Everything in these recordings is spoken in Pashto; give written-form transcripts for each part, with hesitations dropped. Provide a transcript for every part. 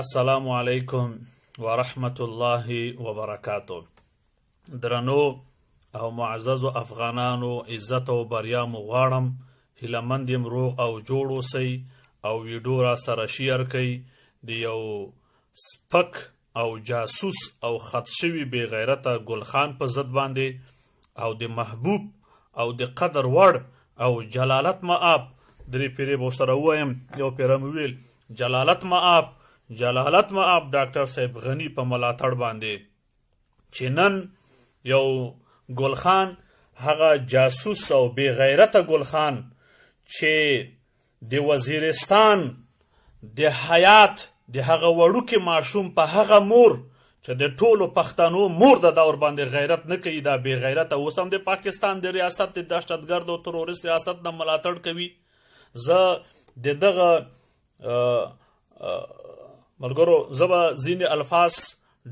السلام علیکم ورحمت الله وبرکاته. درنو او معززو افغانانو عزت او بریا مو غواړم. هیلهمند یم روغ او جوړ اوسئ او ویډیو را سره شیر کړئ. د یو سپک او جاسوس او خط شوي بې غیرته ګلخان په ضد باندې او د محبوب او د قدر وړ او جلالت مآب درې پیرې به ورسره ووایم، یو پیره مې ویل جلالت مآب ډاکټر صاحب غني په ملاتړ باندې چې نن یو ګلخان، هغه جاسوس او بې غیرته ګلخان چې د وزیرستان د حیات د هغه وړوکې ماشوم په هغه مور چې د ټولو پښتنو مور د دور باندې غیرت نه کوي، دا بې غیرته اوس هم د پاکستان د ریاست د دهشتګرد او تروریست ریاست نه ملاتړ کوي. زه د دغه ملګرو زه به ځینې الفاظ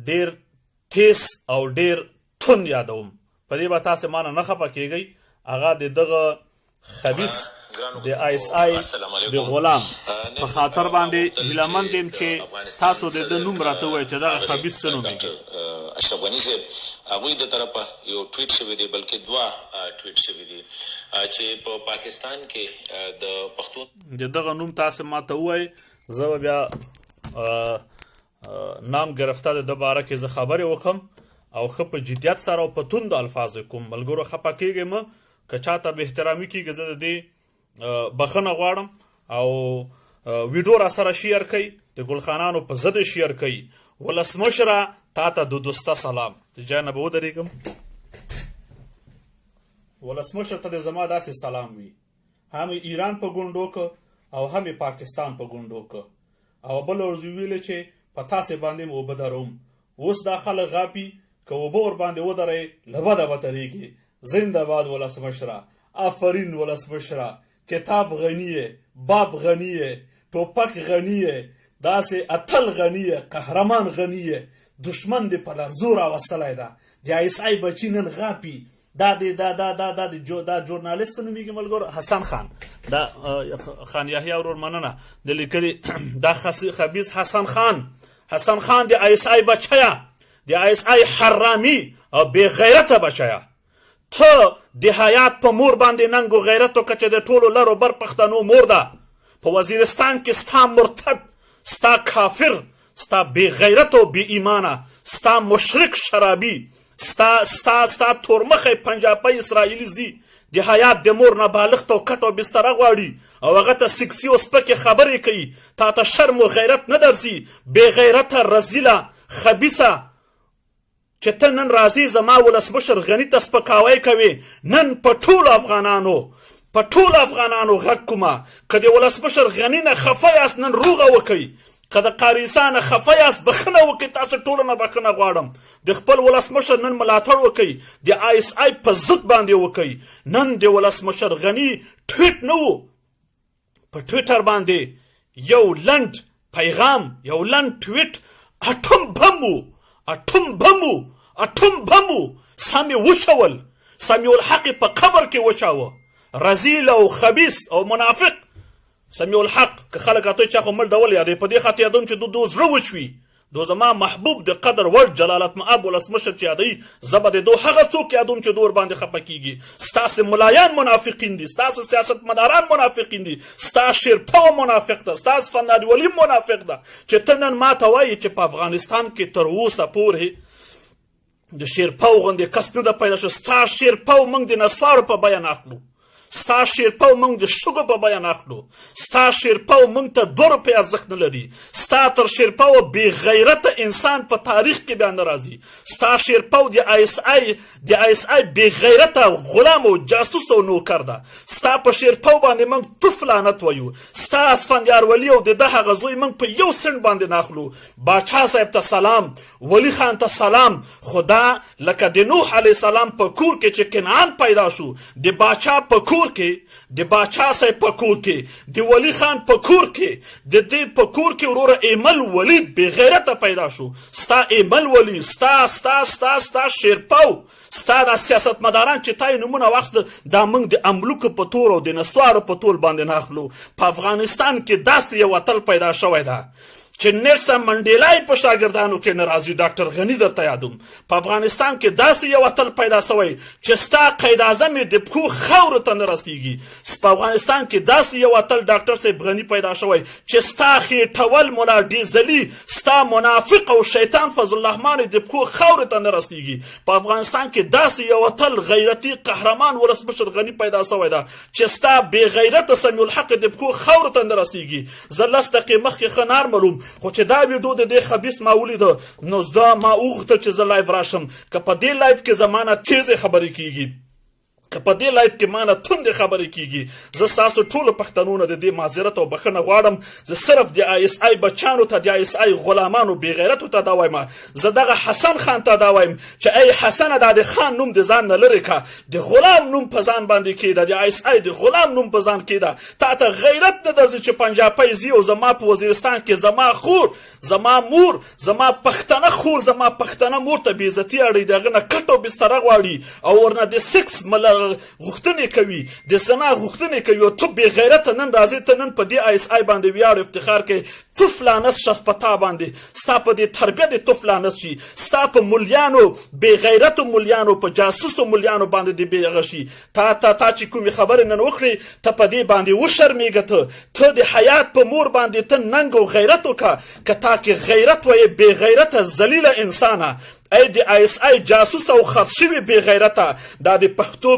ډېر تیز او ډېر توند یادوم، په دې به تاسې مانه نه خفه کېږئ. هغه د دغه خبیث د ISI د غلام په خاطر باندې هیلهمند یم چې تاسو د ده نوم راته ووایئ چې دغه خبیث څه نومېږي. اشرف غني صاحب هغوی د طرفه یو ټویټ شوی دی، بلکې دوه ټویټ شوي دي چې په پاکستان کې د پښتون د دغه نوم تاسې ماته ووایئ. زه به بیا نام گرفته د ده باره کې زه خبرې وکړم او ښه په جدیت سره او په توندو الفاظو کوم. ملګرو خفه کېږئ مه، که چاته به احترامي کېږي زه د دې بخښنه غواړم او ویډیو را سره شیر کوئ، د ګلخانانو په ضد شیر کوئ. ولسمشره تا ته د دوسته سلام. د ځای نه به ودرېږم، ولسمشر ته د زما داسې سلام وي، هم ایران په ګونډو که او هم پاکستان په ګونډو که. او بل ورځ ویلې چې په تاسې باندې م اوبه دروم. اوس دا خلک غاپي که اوبه ور باندې ودرئ له بده به تریږي. زنده باد ولسمشره، آفرین ولسمشره، کتاب غنیه، باب غنیه، ټوپک غنیه، داسې اتل غنیه، قهرمان غنیه، دشمن دې په لرزو راوستلی ده. د ISI بچي نن غاپي. دا ژورنالیست نومیږي ملګرو، حسن خان، دا خان یحیی ورور مننه د لیکلي دا خبیث حسن خان د ISI بچیه، د ISI حرامي او بې غیرته بچیه. ته د حیات په مور باندې ننګ و غیرت وکړه چې د ټولو لرو بر پښتنو مور ده. په وزیرستان کې ستا مرتد، ستا کافر، ستا بې غیرت او بې ایمانه، ستا مشرک شرابي، ستا تورمخی پنجابی اسرائیلي زی د حیات د مور نه بالښت او کټ او بستره غواړي او هغه ته سکسي او سپکې خبرې کوي. تا ته شرم و غیرت نه درځي؟ بې غیرته رزیله خبیثه چې ته نن راځې زما ولسمشر غني ته سپکاوی کوې. نن په ټولو افغانانو غږ کومه، که د ولسمشر غني نه خفه یاست نن روغه وکئ، که د قاریسا نه خفه یاست بخښنه وکئ. تاسو ټولو نه بخښنه غواړم. د خپل ولسمشر نن ملاتړ وکئ، د ISI په ضد باندې وکئ. نن د ولسمشر غني ټویټ نه و، په ټویټر باندې یو لنډ پیغام، یو لنډ ټویټ اټوم بم و سم یې وشول، سمیع الحق په قبر کې وشاوه. رزیل او خبیث او منافق سمیع الحق که خلک راته چا خو مړ ډول یادوي، په دې خاطر یادوم چې دو زړه وشوي. دو زما محبوب د قدر وړ جلالت مآب ولسمشر چې یادوي، زه به د دو هغه څوک یادوم چې دو ورباندې خفه کېږي. ستاسې ملایان منافقین دي، ستاسو سیاستمداران منافقین دي، ستا شیرپو منافق ده، ستاسو فناد ولی منافق ده چې ته نن ما ته وایي چې په افغانستان کې تر اوسه پورې د شیرپو غوندې کس نه ده پیدا شو. ستا شیرپو موږ د نسوارو په بیه نه اخلو، ستا شیرپو موږ د شګو په بیه نه اخلو، ستا شیرپو موږ ته 2 روپۍ ارزښت نه لري. ستا تر شیرپو بې غیرته انسان په تاریخ کې بیا نه راځي. ستا شیرپو د ISI بې غیرته غلام او جاسوس او نوکر ده. ستا په شیرپو باندې موږ تف لعنت وایو. ستا اسفندیار ولی او د ده هغه زوی موږ په 1 سنټ باندې نه اخلو. باچا صاحب ته سلام، ولی خان ته سلام. خدا لکه د نوح علیه السلام په کور کې چې کنعان پیدا شو، د باچا په کور کې، د باچا صاحب په کور کې، د ولی خان په کور کې، د دې په کور کې وروره ایمل ولید بې غیرته پیدا شو. ستا ایمل ولی، ستا شیرپو، ستا دا سیاستمداران چې تا یې نومونه واخیسته دا موږ د املوکو په تور او د نسوارو په تول باندې نه اخلو. په افغانستان کې داسې یو اتل پیدا شوی ده چې نیلسن منډیلا یې په شاګردانو کې نه راځي. ډاکټر غني درته یادوم. په افغانستان کې داسې یو اتل پیدا شوی چې ستا قید اعظم یې د پښو خاورو ته نه رسېږي. په افغانستان کې داسې یو اتل ډاکټر صاحب غني پیدا شوی چې ستا خېټول ملا ډیزلي ستا منافق او شیطان فضل الرحمن د پښو خاورو ته نه رسېږي. په افغانستان کې داسې یو اتل غیرتي قهرمان ولسمشر غني پیدا شوی ده چې ستا بې غیرته سمیع الحق د پښو خاورو ته نه رسېږي. زه 10 دقیقې مخکې ښه نارملوم خو چې دا ویډیو د دې خبیث ما ولیده نو زه ما وغوښتل چې زه لایف راشم. که په دې لایف کې زما نه تیزې خبرې کیږي که په دې لایف کې ما نه توندې خبرې کیږي زه ستاسو ټولو پښتنو نه د دې معذرت او بښنه غواړم. زه صرف د ISI بچیانو ته د ISI غلامانو بې غیرتو ته دا وایم. زه دغه حسن خان ته دا وایم چې ای حسنه دا د خان نوم د ځان نه لرې که د غلام نوم په ځان باندې کېده د ISI د غلام نوم په ځان کېده. تا ته غیرت نه درځي چې پنجابی ځي او زما په وزیرستان کې زما خور زما مور زما پښتنه خور زما پښتنه مور ته بېعزتي اړوي د هغه نه کټ او بستره غواړي او ورنه د سکس غوښتنې کوي د زنا غوښتنې کوي او ته بې غیرته نن راځې ته نن په دې ISI باندې ویاړ او افتخار کوي. تو فلانس شخص په تا باندې ستا په دې تربیه د تو فلانس شي ستا په مولیانو بې غیرتو مولیانو په جاسوسو مولیانو باندې د بېغه شي. تا چې کومې خبرې نن وکړې ته په دې باندې وشرمېږه. ته د حیات په مور باندې ته ننګ او غیرت وکړه. که تا کې غیرت وایې بې غیرته ذلیله انسانه ای د ISI جاسوس او خط شوي بې غیرته دا د پښتو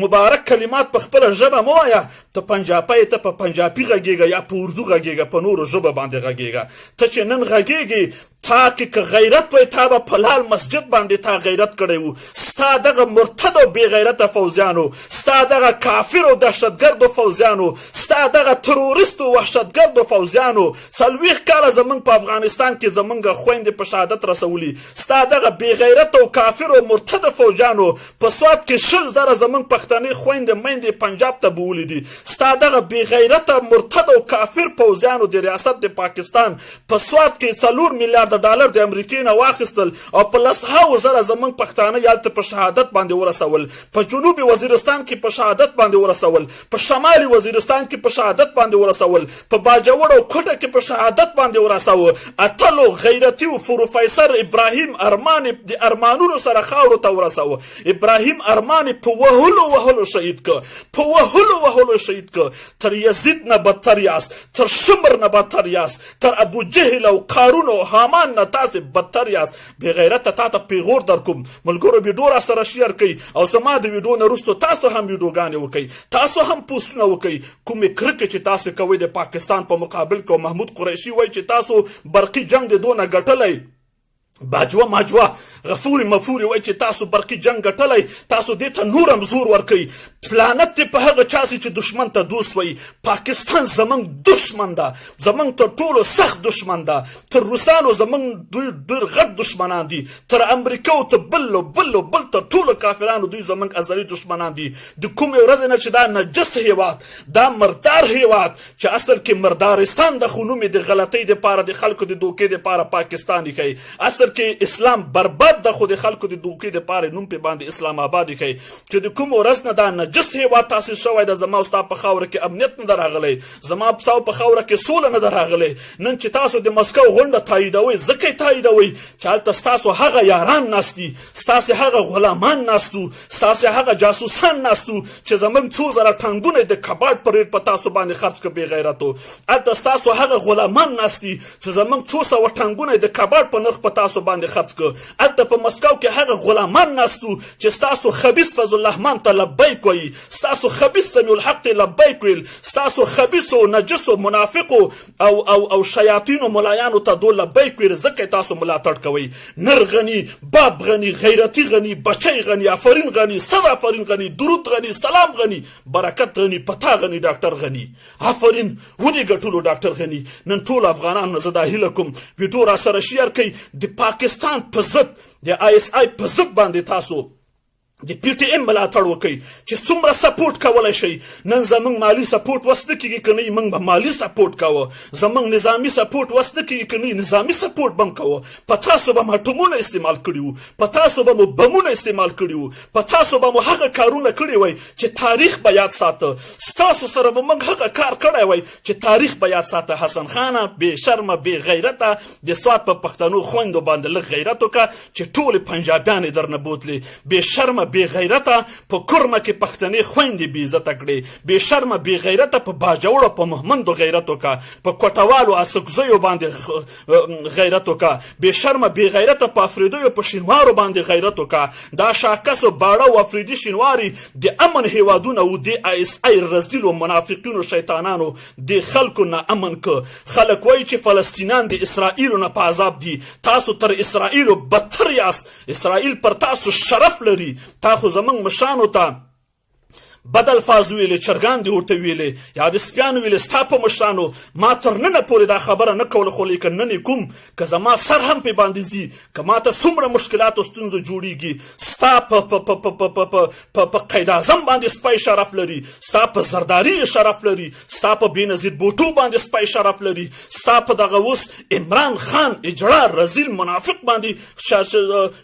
مبارک کلمات په خپله ژبه مه وایه. ته پنجابی ته په پنجابي غږېږه یا په اردو غږېږه په نورو ژبه باندې غږېږه. ته چې نن غږېږې تا کې که غیرت وای تا به په لال مسجد باندې تا غیرت کړی و. ستا دغه مرتد او بې غیرته فوزیانو ستا دغه کافر او دهشتګردو فوزیانو ستا دغه تروریست او وحشتګردو فوزیانو 40 کاله زموږ په افغانستان کې زموږ خویندې په شهادت رسولي. ستا دغه بې غیرت او کافر او مرتد فوجانو په سوات کې 20 زره زموږ پښتنې خویندې میندې پنجاب ته بولي دي. ستا دغه بې غیرته مرتد او کافر فوجانو د ریاست د پاکستان په سوات کې 4 میلیارډ ډالر د امریکې نه واخیستل او په 100 زره زموږ پښتانه یالته په شهادت باندې ورسول. په جنوبي وزیرستان کې په شهادت باندې ورسول. په شمالي وزیرستان کې په شهادت باندې ورسول. په باجوړ او کوټه کې په شهادت باندې ورسول. اتلو غیرتي او پروفیسور ابراهیم ارمان د ارمانونو سره خاورو ته ورسوه. ابراهیم ارمان په وهلو شهید که په وهلو شهید که. تر یزید نه بدتر یاست تر شمر نه بدتر یاست تر ابو جهل او قارون او حامان نه تاسې بدتر یاست. بې غیرته تا ته پیغور در کوم ملګرو ویډیو را سره شیر کوئ او زما د ویډیو نه وروسته تاسو هم ویډیوګانې وکئ تاسو هم پوسټونه وکئ. کومې کرکې چې تاسو کوئ د پاکستان په مقابل کې محمود قریشي وایي چې تاسو برقي جنگ د دونه ګټلی باجوه ماجوه غفوري مفوري وایي چې تاسو برقي جنگ ګټلی تاسو دې ته نور هم زور ورکوئ. فلانت دې په هغه چا چې دشمن ته دوست وایي. پاکستان زموږ دشمن ده زموږ تر ټولو سخت دشمن ده. تر روسانو زموږ دوی ډېر غټ دشمنان دي. تر امریکا او ته بل تر ټولو کافرانو دوی زموږ ازلي دشمنان دي. د کومې ورځې نه چې دا نجس هیواد دا مردار هیواد چې اصل کې مردارستان د خو نوم یې د غلطۍ دپاره د خلکو د دوکې دپاره پاکستان یې اصل کې اسلام برباد ده خو د خلکو د دوکې دپاره نوم پې باندې اسلام آباد یې چې د کوم ورځ نه دا نجس هیواد تاسیس شوی ده. زما او ستا په خاوره کې امنیت نه ده راغلی. زما او ستا په خاوره کې سوله نه ده راغلی. نن چې تاسو د مسکو غونډه تاییدوئ ځکه یې تاییدوئ چې هلته ستاسو هغه یاران ناست دي ستاسې هغه غلامان ناست وو ستاسې هغه جاسوسان ناست وو چې زموږ 2 زره ټانګونه د کباړ په ریټ په تاسو باندې خرڅ کړه بې غیرتو. هلته ستاسو هغه غلامان ناست دي چې زموږ 200 ټانګونه د کباړ په نرخ په تاسو باندې خرڅ کړه. هلته په مسکو کې هغه غلامان ناست وو چې ستاسو خبیث فضل الرحمن ته لبیک وایي ستاسو خبیث سمیع الحق ته لبیک ویل ستاسو خبیثو نجسو منافقو او شیاطینو ملایانو ته دو لبیک ویل ځکه تاسو ملاتړ کوئ. نر غني باب غني غیرتي غني بچی غني آفرین غني صد آفرین غني درود غني سلام غني برکت غني پتا غني ډاکټر غني آفرین ودې ګټلو ډاکټر غني. نن ټول افغانانو زه دا هیله کوم ویډیو را سره شیر کړئ د پاکستان په ضد د ISI په ضد باندې تاسو د پی ټی ام ملاتړ وکړئ چې څومره سپورټ کولی شئ. نن زموږ مالي سپورټ وس نه کېږي که نه موږ به مالي سپورټ کوو. زموږ نظامي سپورټ وس نه کېږي که نه نظامي سپورټ به هم کوو. په تاسو به مو اټومونه استعمال کړي وو، په تاسو به مو بمونه استعمال کړي وو، په تاسو به مو هغه کارونه کړي وای چې تاریخ به یاد ساته. ستاسو سره به موږ هغه کار کړی وای چې تاریخ به یاد ساته. حسن خانه بې شرمه بې غیرته د سوات په پښتنو خویندو باندې لږ غیرت وکړه چې ټولې پنجابیانې درنه بوتلې. بې شرمه بې غیرته په کورمه کې پښتنې خویندې بې عزته کړې. بې شرمه بې غیرته په باجوړو په مهمندو غیرت وکړه، په کوټوالو اسکزیو باندې غیرت وکړه. بې شرمه بې غیرته په افریدیو په شینوارو باندې غیرت وکړه. دا شاکسو باړه او افریدي شینواري د امن هیوادونه او د اس ای رزدیلو منافقینو شیطانانو د خلکو نه امن که. خلک وایي چې فلسطینیان د اسرائیلو نه په عذاب دي. تاسو تر اسرائیلو بدتر یاست. اسرائیل پر تاسو شرف لري. تاسو زمونږ مشرانو ته بد الفاظ ویلې، چرګان دې ورته ویلې، یا د سپیانو ویلې. ستا په مشرانو ما تر ننه پورې دا خبره نه کوله، خو لیکن نن یې کوم. که زما سر هم پې باندې ځي، که ما ته څومره مشکلات او ستونزو جوړیږي، ستا په قید اعظم باندې سپی شرف لري، ستا په زرداري شرف لري، ستا په بېنظیر بوټو باندې سپی شرف لري، ستا په دغه اوس عمران خان اجړا رزیل منافق باندې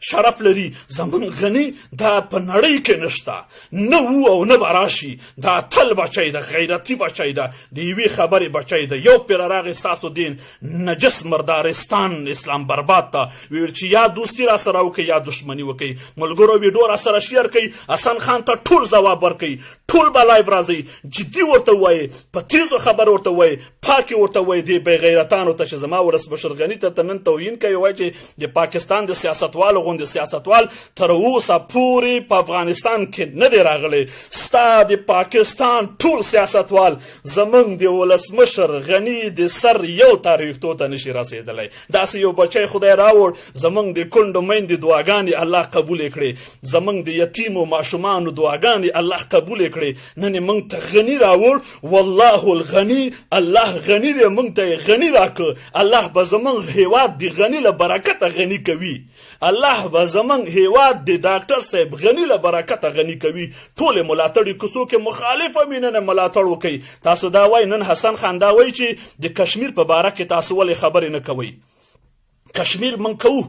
شرف لري. زمونږ غني دا په نړۍ کې نشته، نه وو او نه راشي. دا تل بچی ده، غیرتی بچی ده، د یوې خبرې بچی ده. یو پیر راغی ستاسو دین نجس مردارستان اسلام برباد ته، ویل چې یا دوستي را سره وکړئ یا دشمني وکړئ. ملګرو ویډیو را سره شیر کړئ، حسن خان ته ټول ځواب ورکړئ، ټول به لایو راځئ، جدي ورته ووایئ، په تیزو خبرو ورته ووایئ، پاکې ورته ووایئ. دې بې غیرتانو ته چې زما ولسمشر غني ته نن توهین کوي، وایي چې د پاکستان د سیاستوالو غوندې سیاستوال تر اوسه پورې په افغانستان کې نه دی راغلی. د پاکستان ټول سیاستوال زمونږ د ولسمشر غني د سر یو تاریختو ته نشي رسېدلی. داسې یو بچی خدای راوړ، زمونږ د کونډو میندې دعاګانې الله قبولې کړې، زمونږ د یتیمو ماشومانو دعاګانې الله قبولې کړې. نن یې موږ ته غني راوړ. والله الغني، الله غني دی، موږ ته یې غني راکړه. الله به زمونږ هیواد د غني له برکته غني کوي. الله به زمونږ هیواد د ډاکټر صاحب غني له برکته غني کوي. ټولې ملاتړي کوڅو کې مخالفه مینه نه ملاتړ وکړي. تاسو دا وایي نن حسن خان دا وایي چې د کشمیر په باره کې تاسو ولې خبرې نه کوئ. کشمیر من کوو،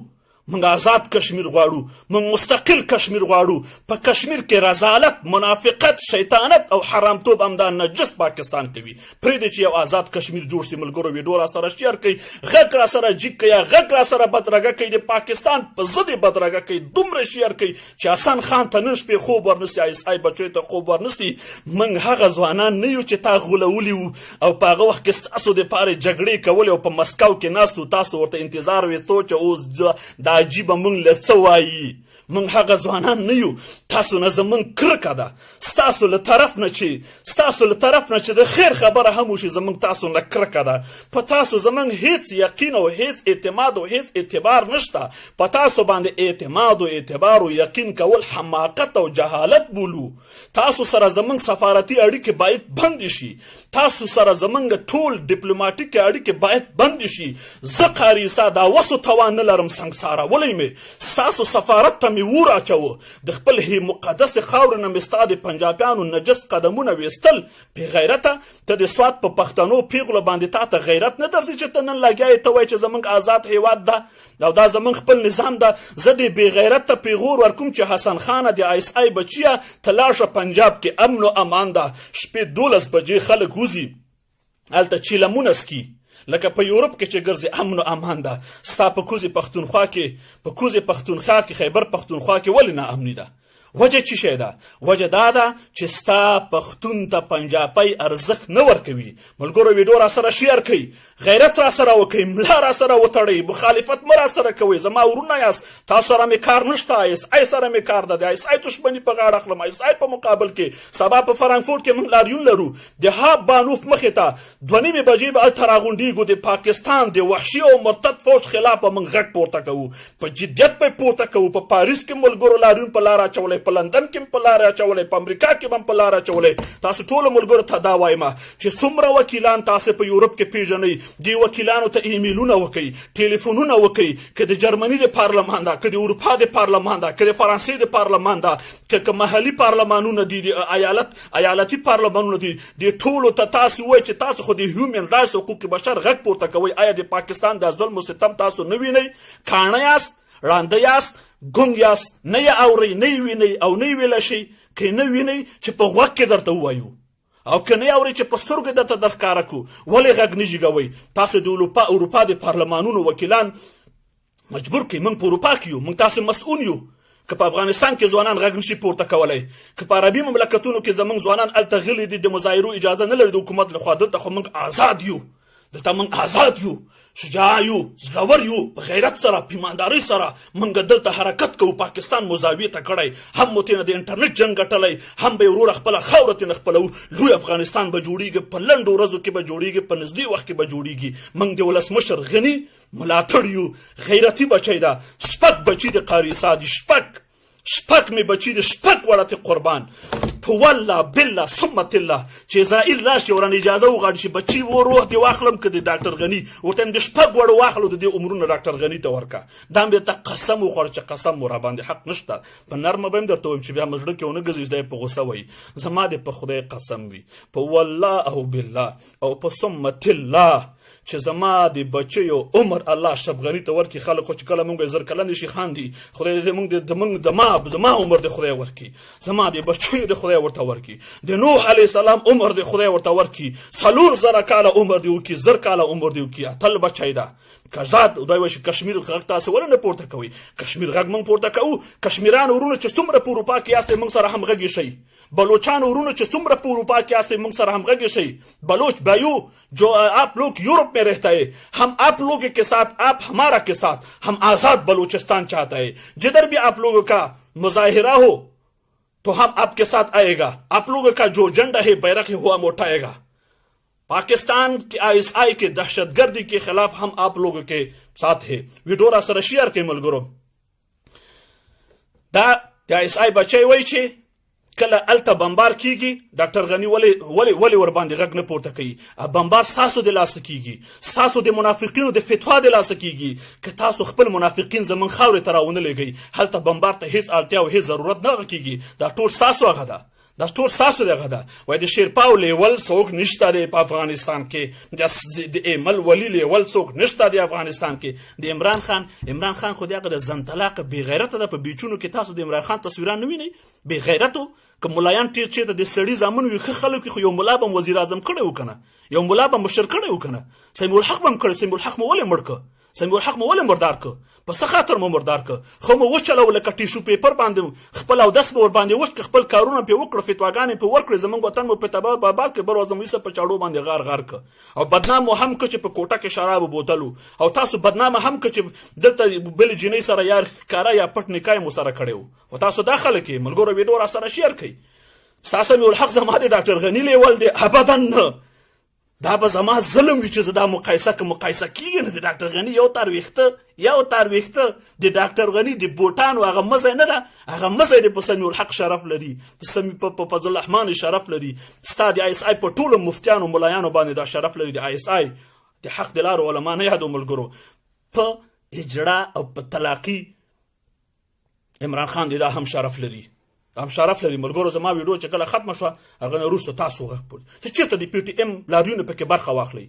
موږ آزاد کشمیر غواړو، موږ مستقل کشمیر غواړو. په کشمیر کې رذالت، منافقت، شیطانت او حرامتوب همدا نجس پاکستان کوي. پرېږدئ چې یو آزاد کشمیر جوړ شي. ملګرو ویډیو را سره شیر کړئ، غږ را سره جګ کړئ، غږ را سره بدرګه کړئ، د پاکستان په ضد یې بدرګه کړئ. دومره شیر کړئ چې حسن خان ته نن شپې خوب ورنسي، اس ای بچیو ته خوب ورنسي. موږ هغه ځوانان نه یو چې تا غولولي وو او په هغه وخت کې ستاسو دپاره جګړې کولې او په مسکو کې ناست وو. تاسو ورته انتظار ویستو چې اوس دا عجیبه موږ له څه وایي. موږ هغه ځوانان نه یو. تاسو نه زموږ کرکه ده، ستاسو له طرف نه چې د خیر خبره هم وشي، زموږ تاسو نه کرکه ده. په تاسو زموږ هیڅ یقین او هیڅ اعتماد او هیڅ اعتبار نشته. په تاسو باندې اعتماد او اعتبار او یقین کول حماقت او جهالت بولو. تاسو سره زموږ سفارتي اړیکې باید بند شي. تاسو سره زموږ ټول ډیپلوماټیک اړیکې باید بند شي. زه قاري عیسی دا وسو توان نه لرم سنګسارولی مې. ستاسو سفارت ته مې اور اچوه، د خپل مقدس خاورې نه مې ستا د پنجابیانو نجس قدمونه ویستل. بې غیرته، ته د سوات په پښتنو پیغلو باندې تا ته غیرت نه درځي چې ته نن لګیا یې ته وایې چې زموږ آزاد هیواد ده او دا زموږ خپل نظام ده. زه د بې غیرته پیغور ورکوم چې حسن خانه د اس ای بچیه ته لاړ شه پنجاب کې امن و امان ده. شپې 12 بجې خلک وځي هلته چیلمونه سکي لکه په یورپ کې چې ګرځي امن و امان ده. ستا په کوزې پښتونخوا کې خیبر پښتونخوا کې ولې نا امني ده؟ وجه چی شی ده؟ وجه دا ده چې ستا پښتون ته پنجابی ارزښت نه ورکوي. ملګرو ویډیو را سره شیر کړئ، غیرت را سره وکړئ، ملا را سره وتړئ، مخالفت مه را سره کوئ. زما ورونه یاست، تاسو سره مې کار نشته. اس ای سره مې کار ده، د اس ای دښمني په غاړه اخلم. اس ای په مقابل کې سبا په فرانکفورټ کې موږ لاریون لرو. د هاب بانوف مخې ته 2:30 بجې به هلته راغونډېږو. د پاکستان د وحشي او مرتد فوج خلاف به موږ غږ پورته کوو، په جدیت به پورته کوو. په پاریس کې ملګرو لاریون په لاره اچولی، په لندن کې هم په لاره اچولی، په امریکا کې هم په لاره اچولی. تاسو ټولو ملګرو ته دا وایم چې څومره وکیلان تاسو په یورپ کې پیژنئ، دې وکیلانو ته ایمیلونه وکئ، ټلیفونونه وکئ، که د جرمني د پارلمان ده، که د اروپا د پارلمان ده، که د فرانسې د پارلمان ده، که محلي پارلمانونه دي، د ایالتي پارلمانونه دي، د ټولو ته تاسو وایئ چې تاسو خو د هیومن رایټس حقوق بشر غږ پورته کوئ. آیا د پاکستان د ظلم و ستم تاسو نه وینئ؟ کاڼه یاست، ړانده یاست، ګونګ یاست، نه یې اورئ، نه یې وینئ او نه یې ویلی شئ. که یې نه وینئ چې په غوږ کې درته ووایو، او که نه یې اورئ چې په سترګو درته در ښکاره کړو، ولې غږ نه جګوئ؟ تاسو د اروپا د پارلمانونو وکیلان مجبور کړئ. موږ په اروپا کې یو، موږ تاسو مسؤول یو. که په افغانستان کې ځوانان غږ نشي پورته کولی، که په عربي مملکتونو کې زموږ ځوانان هلته غلي دي، د مظاهرو اجازه نه لري د حکومت لخوا، دلته خو موږ آزاد یو، دلته موږ آزاد یو، شجاع یو، زړور یو، په غیرت سره، په ایماندارۍ سره موږ دلته حرکت کوو. پاکستان مو زاویې ته کړی، هم مو تېنه د انټرنیټ جنګ ګټلی، هم به یې وروره خپله خاوره تېنه خپلوو. لوی افغانستان به جوړېږي، په لنډو ورځو کې به جوړېږي، په نږدې وخت کې به جوړېږي. موږ د ولسمشر غني ملاتړ یو، غیرتي بچی ده، شپږ بچي د قاري سادي، شپږ مې بچي د شپږ وړتې قربان. په والله بالله ثمت الله چې اسرائیل راشي ورانه اجازه وغواړي چې بچي و روح دې واخلم، که د ډاکټر غني ورته د شپږ وړو واخلو، د دې عمرونه ډاکټر غني ته ورکړه. دا مې ته قسم وخوړ چې قسم مو راباندې حق نشته. په نرمه به هم درته وایم چې بیا مې زړه کې ونه ګرځي چې دی په غوسه وایي. زما دې په خدای قسم وي، په والله او بالله او په ثمت الله چې زما د بچیو عمر الله شبغني ته ورکړي. خلک خو چې کله مونږ زر کلن شي خاندي، خدای دې مونږ زما عمر د خدای ورکړي، زما د بچیو د خدای ورته ورکړي، د نوح علیه السلام عمر د خدای ورته ورکړي، 400 کاله عمر دې وکړي، 1000 کاله عمر دې وکړي. اتل بچی ده کزاد خدای وایي چې کشمیر غږ تاسو ولې نه پورته کوئ؟ کشمیر غږ موږ پورته کوو. کشمیران ورونه چې څومره په اروپا کې یاستئ موږ سره همغږي شئ. بلوچان ورونه چې څومره په اروپا کې یاستئ موږ سره همغږي شئ. بلوچ بایو جو آپ لوگ یورپ में रहता है, हम आप लोगों के साथ, आप हमारा के साथ, हम आजाद बलूचिस्तान चाहता है. जिधर भी आप लोगों का मुजाहिरा हो तो हम आपके साथ आएगा. आप लोगों का जो झंडा है बैरक है वो हम उठाएगा. पाकिस्तान के ISI के दहशतगर्दी के खिलाफ हम आप लोगों के साथ है. वीडियो सर शेयर के मलगरो دا ISI बच्चे वही छे کله الته بمبار کیږي. ډاکټر غنی ولی ور باندې غږ نه پورته کوي. بمبار تاسو د لاس کیږي, تاسو د منافقینو د فتوا د لاس کیږي. که تاسو خپل منافقین زمون خاورې ته راونه لګي, هلته بمبار ته هیڅ اړتیا او هیڅ ضرورت نه کیږي. دا ټول تاسو هغه ده, دا ټول تاسو دغه ده. وای د شیرپاو لیول څوک نشته دی په افغانستان کې, د ایمل ولی لیول څوک نشته دی افغانستان کې. د عمران خان خو دغه د زنطلاق بی غیرت ده. په بیچونو کې تاسو د عمران خان تصویران نه وینئ. بی غیرتو که ملایان ټیر چیرته د سړي زامن وي, ښه خلک خو یو ملا به وزیر اعظم کړی و کنه, یو ملا به مشر کړی و کنه. سمیع الحق به هم کړی. سمیع الحق مو ولې مړ که, سمیع الحق مو ولې مردار که, په څه خاطر مو مردار که؟ خو مو وچلو لکه ټیشو پیپر باندې خپل اودس به ورباندې وشکه, خپل کارونه پې وکړه, فتواګانې پې ورکړې, زموږ وطن مو په تباه برباد کړ, بل ورځ مو ایسته په چاړو باندې غار که. او بدنام مو هم که چې په کوټه کې شراب بوتلو, او تاسو بدنامه هم که چې دلته بلې جینۍ سره یا ښکاره یا پټ نکاح مو سره کړی و. خو تاسو دا خلک یې ملګرو ویډیو را سره شیر کړئ. ستا سمیع الحق زما د ډاکټر غني لیول دی ابدا نه. دا به زما ظلم وي چې زه دا مقایسه که مقایسه کېږي نه. د ډاکټر غني یو تار ویښته د ډاکټر غني د بوټانو هغه مزی نه ده, هغه مزی د په سمیع الحق شرف لري, په فضل الرحمن شرف لري. ستا د ISI په ټولو مفتیانو ملایانو باندې دا شرف لري. د ISI د حق د لارو علما نه یادو ملګرو, په اجرا او په طلاقي عمران خان دا هم شرف لري, هم شرف لري. ملګرو زما ویډیو چې کله ختمه شوه هغه نه وروسته تاسو غږ پورته چې چېرته د PTM لاریونو پکې برخه واخلئ.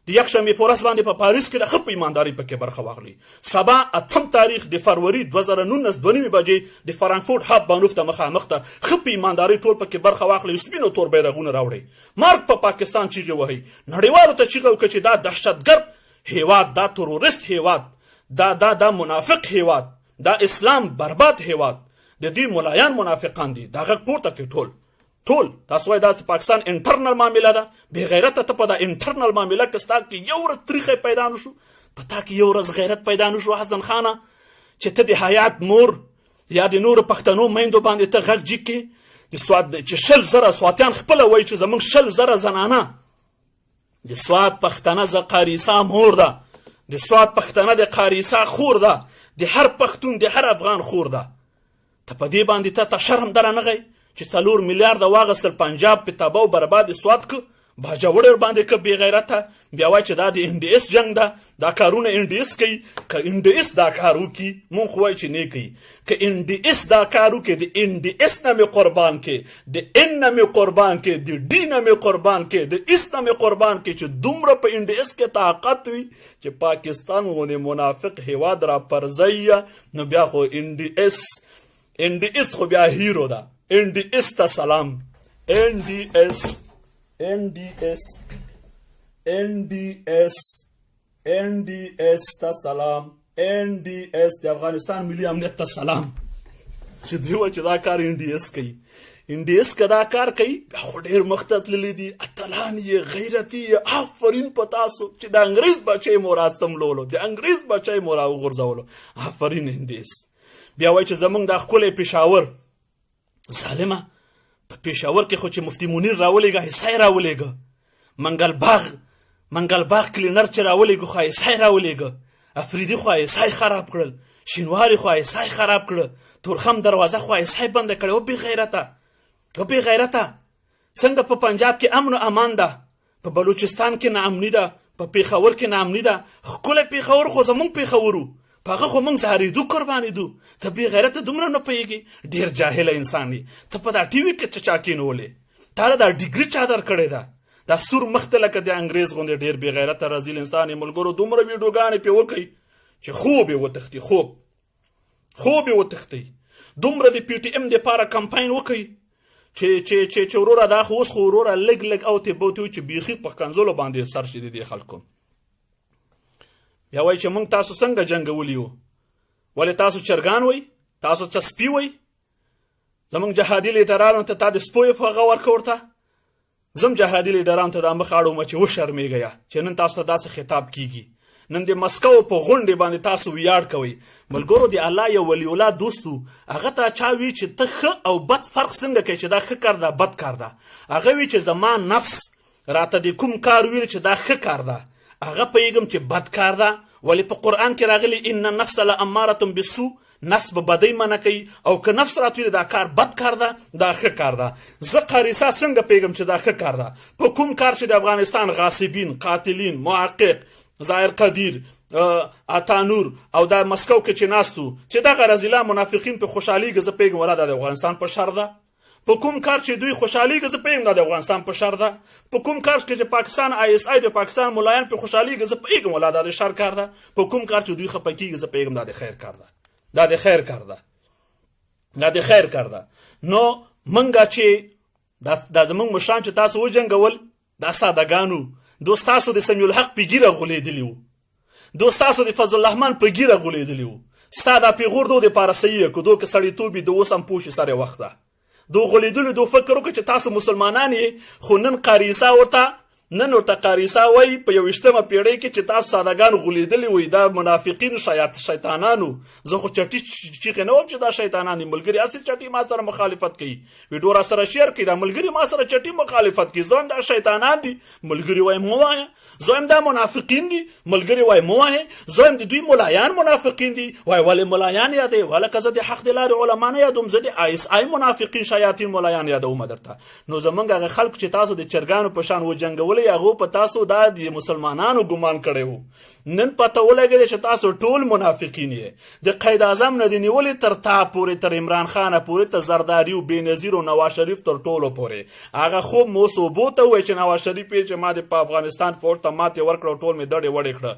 د یکشنبې په ورځ باندې په پاریس کې د ښه په ایماندارۍ پکې برخه واخلئ. سبا 8 تاریخ د فروری 2019 2 بجې د فرانکفورت هاب بانوف ته مخامخ ته ښه په ایماندارۍ ټول پکې برخه واخلئ. سپینو تور بیرغونه راوړئ, مرګ په پاکستان چیغې وهئ, نړیوالو ته چیغه وکړئ چې دا دهشتګرد هیواد, دا تروریست هیواد, دا منافق هیواد, دا اسلام برباد هیواد, د دې ملایان منافقان دي. دا غږ پورته کړئ ټول. تاسو وایئ دا د پاکستان انټرنل معامله ده. بې غیرته ته په دا انټرنل معامله کې ستا کې یو ورځ تریخی پیدا نه شو, په تا کې یو ورځ غیرت پیدا نه شو حسن خانه, چې ته د حیات مور یا د نورو پښتنو میندو باندې ته غږ جګ کړې چې 100,000 سواتیان خپله وایي چې زموږ 100,000 زنانه د سوات پښتنه ز قاریسا مور ده, د سوات پښتنه د قاریسا خور ده, د هر پښتون د هر افغان خور ده. ته په دې باندې ته شرم درنغی چې 4 میلیارده واغستل پنجاب په تباه و برباد سواد که باجوړ باندې که بې غیرته بیا وایي چې دا د ان ډي اس جنګ ده دا کارونه ان ډي اس کوي که ان ډي اس دا کار وکړي مونږ خو وایو چې نه کوي که ان ډي اس دا کار وکړي د ان ډي اس نه مې قربان کې د ان نه مې قربان کې د ډي نه مې قربان کې د اس نه مې قربان کې چې دومره په ان ډي اس کې طاقت وي چې پاکستان غوندې منافق هیواد را پرځي نو بیا خو ان ډي اس خو بیا هیرو ده ان ډي اس ته سلام NDS ته سلام NDS د افغانستان ملي امنیت ته سلام چې دوی وایي چې دا کار NDS کوي NDS که دا کار کوي بیا خو ډېر مخ ته تللی دي اتلان یې غیرتي یې آفرین په تاسو چې د انګریز بچی مو را څملولو د انګریز بچی مو را وغورځولو آفرین NDS بیا وایي چې زموږ دا ښکلی پېښور ظالمه په پېښور کې خو چې مفتي منیر راولېږه حصه یې راولېږه منګل باغ کلینر چې راولېږه خو حصه یې راولېږه افریدي خو حصه یې خراب کړل شینواري خو حصه یې خراب کړه تورخم دروازه خو حصه یې بنده کړې و بې غیرته څنګه په پنجاب کې امن و امان ده په بلوچستان کې ناامني ده په پېښور کې ناامني ده ښکلی پېښور خو زموږ پېښور و په هغه خو موږ زهرېدو قربانېدو ته بې غیرته دومره نه پوهېږي ډېر جاهله انسان یې ته په دا ټي وي کې چا کېنولې تا دا ډیګري چا درکړې ده دا سور مخ ته لکه د انګریز غوندې ډېر بې غیرته رزیل انسان یې ملګرو دومره ویډیوګانې پرې وکړئ چې خوب یې وتښتي خوب یې وتښتئ دومره د پی ټي ایم دپاره کمپاین وکړئ چې وروره دا خو اوس خو وروره لږ اوتې بوتې وي چې بیخي په ښکنځلو باندې سر شي د دې خلکو بیا وایي چې موږ تاسو څنګه جنګولی وو ولې تاسو چرګان وئ تاسو څه سپي وئ زموږ جهادي لیډرانو ته تا د سپیو په هغه ورکه ورته زم جهادي لیډرانو ته دا مخ اړومه چې وشرمېږئ چې نن تاسو ته داسې خطاب کیږي نن د مسکو په غونډې باندې تاسو ویاړ کوئ ملګرو د الله یو ولی الله دوست و هغه ته چا وي چې ته ښه او بد فرق څنګه کوي چې دا ښه کار ده بد کار ده هغه وي چې زما نفس راته د کوم کار ویل چې دا ښه کار ده هغه پوهېږم چې بد کار ده ولې په قرآن کې راغلی ان النفس لاماره بالسوء نفس به بدۍ منع کوي او که نفس راته ویلي دا کار بد کار ده دا ښه کار ده زه قاریسا څنګه پوهېږم چې دا ښه کار ده په کوم کار چې د افغانستان غاصبین قاتلین محقق ظاهر قدیر اتانور او دا مسکو کې چې ناستو چې دغه رزیلا منافقین په خوشحالیږي زه پوهېږم ولا دا د افغانستان په شر ده په کوم کار چې دوی خوشحالیږي زه پوهېږم دا د افغانستان په شر ده په کوم کار کې چې پاکستان ISI د پاکستان ملایان په خوشحالیږي زه پوهېږم ولا دا د شر کار ده په کوم کار چې دوی خفه کېږي زه پوهېږم دا د خیر کار ده دا د خیر کار ده نو منګه چې دا زموږ مشران چې تاسو وجنګول دا سادهګانو دوست تاسو د سمیع الحق په ګیره غولېدلي وو دوست تاسو د فضل الرحمن په ګیره غولېدلي وو ستا دا پیغور دو دپاره صحیح یې که دو که سړیتوب وي د اوس هم پوه شي سر یې وخت ده دو غولېدلو دو فکر وکړه چې تاسو مسلمانان یې خو نن قاریسا ورته قاریسا وایي په 21مه پېړۍ کې چې تاسو سادهګان غولېدلي وئ دا منافقین شیطانانو زه خو چټي چیغې نه وم چې دا شیطانان دي ملګري هسې چټي ما سره مخالفت کوي ویډیو را سره شیر کړي دا ملګري ما سره چټي مخالفت کوي زه هم دا شیطانان دي ملګري وایي مه وایه زه هم دا منافقین دي ملګري وایي مه وایه زه هم د دوی ملایان منافقین دي وایي ولې ملایان یادوي ولکه زه د حق د لارې علما نه یادوم زه د ISI منافقین شیاطین ملایان یادوم درته نو زموږ هغه خلک چې تاسو د چرګانو په شان وجنګول هغو په تاسو دا د مسلمانانو ګمان کړی وو نن پته ولګېده چې تاسو ټول منافقین یې د قید اعظم نه د نیولې تر تا پورې تر عمران خانه پورې تر زرداري او بېنظیر او نواز شریف تر ټولو پورې هغه خوب مو صوبو ته ووایي چې نواز شریف یې چې ما د په افغانستان فوج ته ماتې ورکړه او ټول مې دړې وړې کړه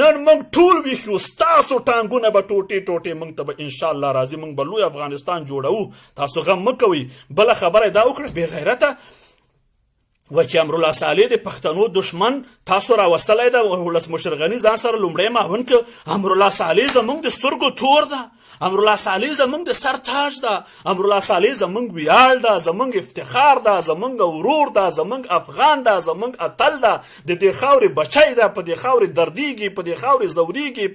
نن موږ ټول ویښ یو ستاسو ټانګونه به ټوټې موږ ته به انشاءالله راځي موږ به لوی افغانستان جوړوو تاسو غم مه کوئ بله خبره دا وکړه بې غیرته و چې امرالله صالح د پښتنو دشمن تاسو راوستلی ده ولسمشر غني ځان سره لومړی معاون که امرالله صالح زموږ د سترګو تور ده امرالله صالح زموږ د سر تاج ده امرالله صالح زموږ ویاړ ده زموږ افتخار ده زموږ ورور ده زموږ افغان ده زموږ اتل ده د دې خاورې بچی ده په دې خاورې دردیږي په دې خاورې ځورېږي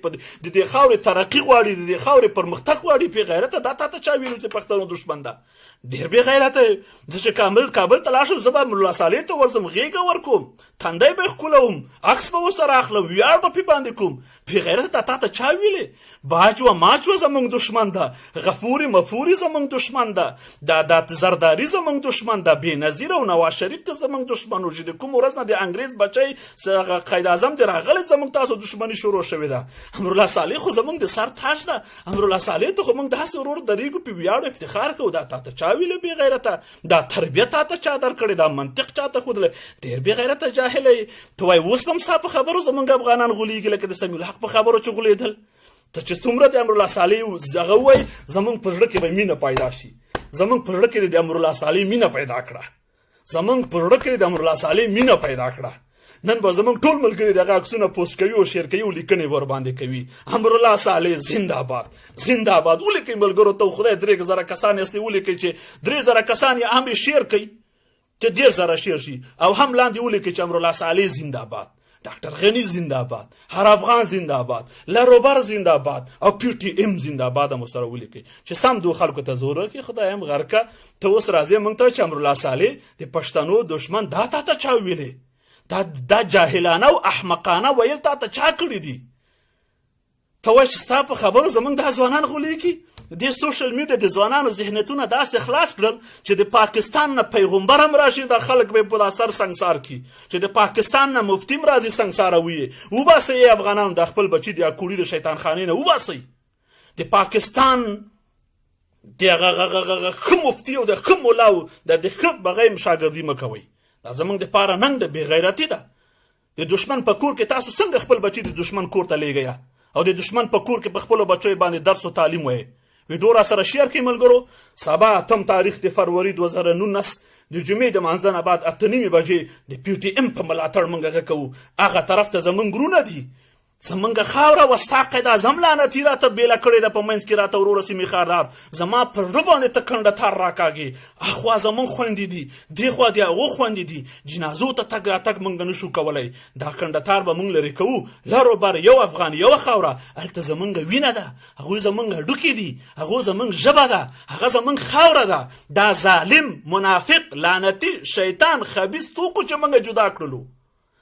د دې خاورې ترقي غواړي د دې خاورې پرمختګ غواړي بې غیرته دا تا ته چا ویلو چې پښتنو دشمن ده ډېر بې غیرته زه چې کابل ته لاړ شم زه به امرالله صالح ته ورځم غېږه ورکوم تندی به یې ښکلوم عکس به ورسره اخلم ویاړ به پې باندې کوم بېغیرته تا ته چا ویلې باج و ماچ و زموږ دشمن ده غفوري مفوري زموږ دشمن ده دا زرداري زموږ دشمن ده بېنظیر او نواز شریف ته زموږ دشمن و چې د کوم ورځ نه د انګریز بچی قاید اعظم د راغلی زموږ تاسو دشمني شروع شوې ده امرالله صالح خو زموږ د سر تاج ده امرالله صالح ته خو موږ داسې ورور درېږو په ویاړو افتخار کوو دا تا ته چا ویلې بېغیرته دا تربیه تا ته چا درکړې دا منطق چا ته ښودلی ډېر بېغیرته جاهله یې ته وایې اوس به هم ستا په خبرو زموږ افغانان غولېږي لکه د سمیع الحق په خبرو چې غولېدل ته چې څومره د امرالله صالح هغه ووایي زموږ په زړه کې به مینه پیدا شي زموږ په زړه کې د امرالله صالح مینه پیدا کړه زموږ په زړه کې د امرالله صالح مینه پیدا کړه نن به زموږ ټول ملګري دغه عکسونه پوسټ کوي او شیر کوي او لیکنې ورباندې کوي امرالله صالح زنده‌باد زنده‌باد ولیکئ ملګرو ته خدای 3000 کسان یاستئ ولیکئ چې 3000 کسان یې هم شیر کوي چې 10,000 شیر شي او هم لاندې ولیکئ چې امرالله صالح زنده‌باد ډاکټر غنی زنده‌باد هر افغان زنده‌باد لروبر زنده‌باد او پی ټی ایم زنده‌باد هم سره ولیکئ چې سم دو خلکو ته زور ورکړي خدای هم غرقه ته اوس راځې موږ ته چې امرالله صالح د پښتنو دشمن دا تا ته چا ویلې دا جاهلانه او احمقانه ویل تا ته چا کړي دي ته وایې چې ستا په خبرو زموږ دا ځوانان غولېږي دې سوشل میډیا د ځوانانو ذهنیتونه داسې خلاص کړل چې د پاکستان نه پیغمبر هم راشي دا خلک به یې په سر سنګسار کړي چې د پاکستان نه مفتي هم راځي سنګساروي یې وباسئ یې افغانانو د خپل بچي د کوړي د شیطان خانې نه وباسئ د پاکستان د هغه ښه مفتي او د ښه ملاو د ښه بغیم شاګردي مه کوئ دا زموږ دپاره ننګ د بېغیرتي ده د دشمن په کور کې تاسو څنګه خپل بچي د دشمن کور ته لیږئ او د دشمن په کور کې په خپلو بچیو باندې درس و تعلیم وایئ ویډیو را سره شیر کړئ ملګرو سبا 8 تاریخ د فروری 2019 د جمعې د مانځه نه بعد 8:30 بجې د پی ټي ایم په ملاتړ موږ هغه کوو هغه طرف ته زموږ ورونه دي زمونږ خاوره وستا قید اعظم لعنتي راته بیله کړې ده په منځ کې راته وروره سیمې خاردار زما پر زړه باندې ته کنډه تار راکاږې اخوا زمونږ خویندې دي دې خوا د هغو خویندې دي جنازو ته تګ راتګ موږ نه شو کولی دا کنډه تار به موږ لرې کوو لر و بر یو افغان یوه خاوره هلته زمونږ وینه ده هغوی زمونږ هډوکي دي هغو زمونږ ژبه ده هغه زمونږ خاوره ده دا ظالم منافق لعنتي شیطان خبیث څوک چې موږ جدا کړلو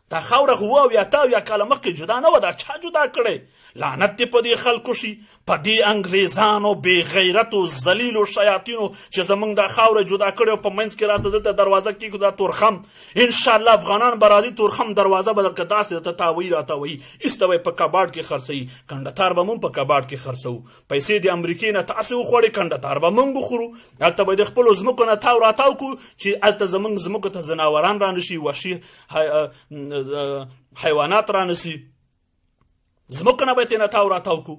دا خاوره خو او یا تا یا کاله مخکې جدا نه وه دا چا جدا کړی لعنت دې په دې خلکو شي په دې انګریزانو بې غیرتو ذلیلو شیاطینو چې زموږ دا خاوره جدا کړې او په منځ کې راته دلته دروازه کېږو دا تورخم انشاءالله افغانان به راځي تورخم دروازه به درکه داسې درته تاویي راتاویي ایسته به یې په کباړ کې خرڅوي کنډتار به مونږ په کباړ کې خرڅوو پیسې د امریکې نه تاسې وخوړې کنډتار به مونږ وخورو هلته به د خپلو ځمکو نه تاو راتاو کړو چې هلته زموږ ځمکو ته ځناوران رانشي وحشي حیوانات رانسي ځمکه نه به یې نه تاو راتاو کړو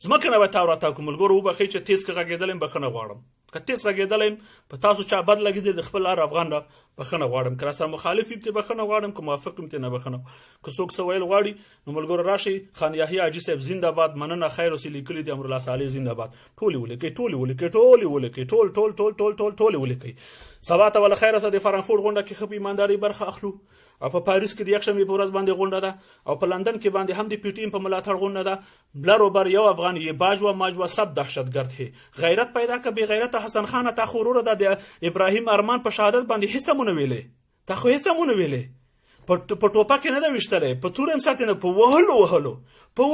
ځمکه نه به یې تاو راتاو کړو ملګرو وبښئ چې تیز که غږېدلی یم بښنه غواړم که تیز غږېدلی یم په تاسو چا بد لګېدی د خپل هر افغان نه بښنه غواړم که راسره مخالف یم ترې بښنه غواړم که موافق یم ترې نه بښنه که څوک څه ویل غواړي نو ملګرو راشئ خان یحیی حاجي صاحب زنده‌باد مننه خیر اوسې لیکلي دي امرالله صالح زنده‌باد ټولې ولیکئ ټولې ولیکئ ټولې ولیکئ ټولې ولیکئ سبا ته وله خیره سره د فرانکفورټ غونډه کې ښه په ایماندارۍ برخه اخلو او په پاریس کې د یکشنبې په ورځ باندې غونډه ده او په لندن کې باندې هم د پی ټي ایم په ملاتړ غونډه ده بلر و بر یو افغان یې باج و ماج و سب دهشتګرد ہے غیرت پیدا که بې غیرته حسن خان تا خو وروره ده د ابراهیم ارمان په شهادت باندې هېڅ هم ونه ویلې تا خو هېڅ هم ونه ویلې په ټوپک یې نه ده ویشتلی په تور هم ساتې نه په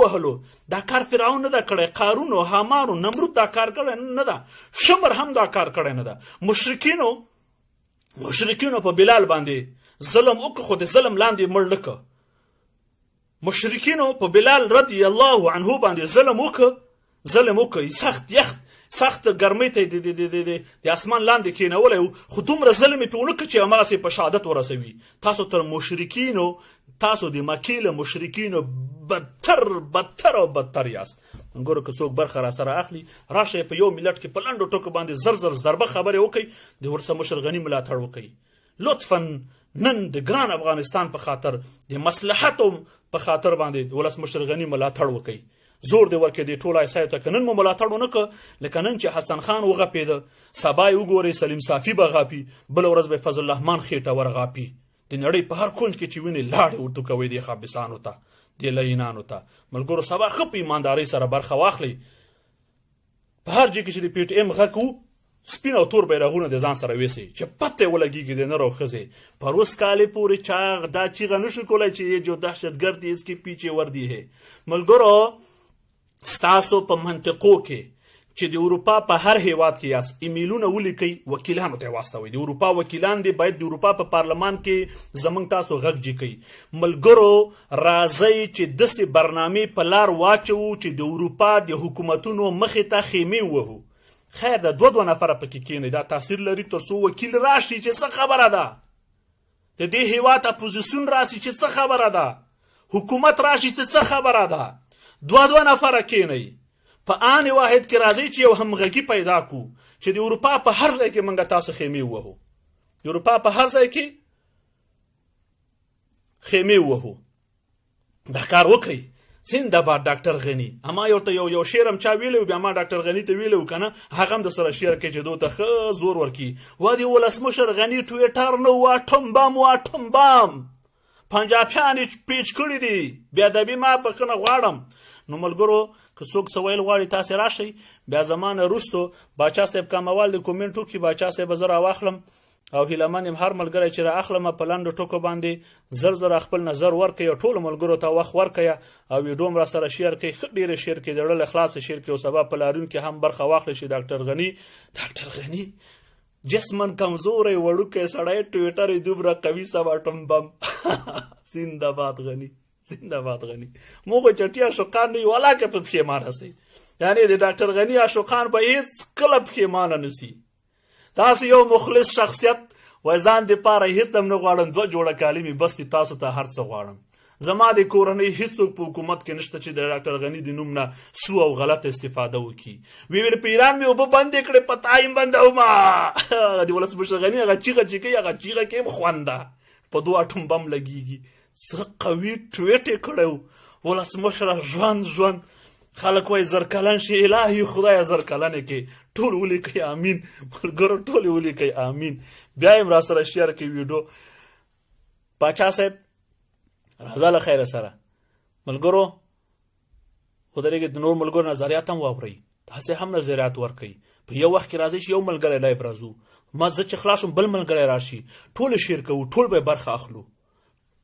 وهلو دا کار فرعون نه ده کړی قارون و حامان و نمرود دا کار کړی نه ده شمر هم دا کار کړی نه ده مشرکینو په بلال باندې ظلم وکړه خو د ظلم لاندې مړ نه کړه مشرکینو په بلال رضی الله عنه باندې ظلم وکړه سخت ګرمۍ ته د اسمان لاندې کېنولی و خو دومره ظلم یې پرې ونه کړه چې هماغسې په شهادت ورسوي تاسو تر مشرکینو تاسو د مکې له مشرکینو بدتر یاست ګوره که څوک برخه را سره اخلي راشئ په یو ملت کې په لنډو ټکو باندې زر ضربه خبرې وکئ د ورسره مشر غني ملاتړ وکئ لطفا نن د ګران افغانستان په خاطر د مصلحتو په خاطر باندې ولس مشر غني ملاتړ وکئ زور دی ورکړي د ټولو ایسایو ته که نن مو ملاتړ ونه کړه لکه نن چې حسن خان وغپېده سبا یې وګورئ سلیم صافي به غاپي بله ورځ به فضل الرحمن خېټه ورغاپي د نړۍ په هر کونج کې چې وینې لاړې ورته کوئ دې خابسانو ته دې لینانو ته ملګرو سبا ښه په ایماندارۍ سره برخه واخلئ په هر ځای کې چې د پی ټي ایم غږ و سپین او تور بیرغونه د ځان سره ویسي چې پته ولګېږي د نر او ښځې پر اوس کالې پورې چا دا چیغه نشو کولی چې یہ جو دهشتګرد اس کے پیچھے وردی ہے. ملګرو ستاسو په منطقو کې چې د اروپا په هر هیواد کې یاست ایمیلونه ولیکئ وکیلانو ته واستوئ. د اروپا وکیلان دي باید د اروپا په پارلمان کې زموږ تاسو غږ جګئ. ملګرو راځئ چې داسې برنامې په لار واچوو چې د اروپا د حکومتونو مخې ته خیمې ووهو. خیر د دوه نفره پکې کښېنئ دا تاثیر لري تر څو وکیل راشي چې څه خبره ده د دې هیواد اپوزیسیون راشي چې څه خبره ده حکومت راشي چې څه خبره ده. دوه نفره کښېنئ په آن واحد کې راځي چې یو همغږي پیدا کو چې د اروپا په هر ځای کې موږ تاسو خیمې ووهو. د اروپا په هر ځای کې خیمې ووهو. دا کار وکړئ. زنده باد ډاکټر غني. اما یو شعر هم چا ویلی بیا ما ډاکټر غني ته ویلی و که نه هغه هم د سره شعر کوي چې دو ته ښه زور ورکړي. وا د ولسمشر غني ټویټر نه و اټم بام پنجابیان یې پیچ کړي دي. بیادبي ما بخښنه غواړم. نو ملګرو که څوک څه ویل غواړي تاسې راشئ. بیا زمانه وروستو باچا صاحب کاموال د کومنټ وکړي باچا صاحب زه راواخلم او هیله یم هر ملګری چې رااخلم په لنډو ټکو باندې زر خپل نظر ورکړئ او ټولو ملګرو ته وخت ورکړئ او ویډیو هم راسره شیر کړئ. ښه ډېرې شیر کړئ د زړه له خلاصه شیر کړئ او سبا په لاریون کې هم برخه واخلئ چې ډاکټر غني جسمن کمزوری وړوکی سړی ټویټر یې دومره قوي سبا ټم بم. زنده باد غني زنده باد غني. موږ چټي عاشقان نه یو ولاکه په پښیمانه سئ. یعنې د ډاکټر غني عاشقان به هېڅ کله پښیمانه نه سي. تاسو یو مخلص شخصیت وای ځان دپاره هېڅ هم نه غواړم 2 جوړه کالي مې بس دي تاسو ته هر څه غواړم. زما د کورنۍ هېڅوک په حکومت کې نشته چې د ډاکټر غني د نوم نه سو او غلط استفاده وکړي. ویل په ایران مې اوبه بندې کړې په تایم بندومه. د ولسمشر غني هغه چیغه چې کوي هغه چیغه کې هم خوند ده. په 2 اټم بم لګېږي. څه قوي ټویټ یې کړی و ولسمشره ژوند خلک وایي زرکلن شي الهي خدایه زرکلن یې کړي. ټول ولیکئ امین. ملګرو ټول ولیکئ امین. بیا یې هم راسره شیر کړئ ویډیو. باچا صاحب راځه له خیره سره ملګرو ودرېږئ د نور ملګرو نظریات هم واورئ. تاسې هم نظریات ورکئ. په یو وخت کې راځئ چې یو ملګری لایف راځو. ما زه چې خلاص شم بل ملګری راشي ټول شیر کوو ټول به برخه اخلو.